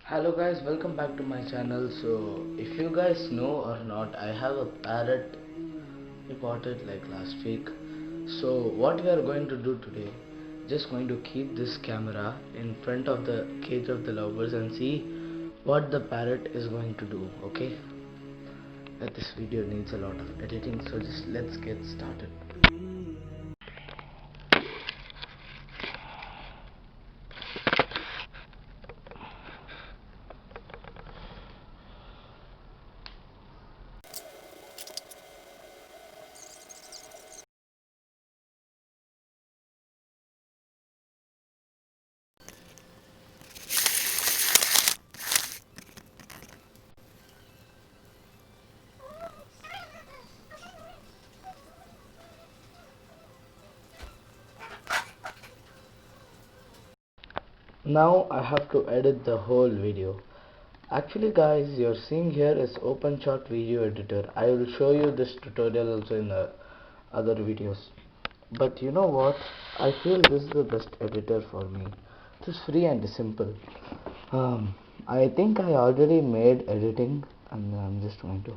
Hello guys, welcome back to my channel. So if you guys know or not, I have a parrot. I bought it like last week. So what we are going to do today, just going to keep this camera in front of the cage of the lovebirds and see what the parrot is going to do. Okay, that this video needs a lot of editing, so just let's get started. Now I have to edit the whole video. Actually guys, you're seeing here is OpenShot video editor. I will show you this tutorial also in the other videos. But you know what? I feel this is the best editor for me. It is free and simple. I think I already made editing and I'm just going to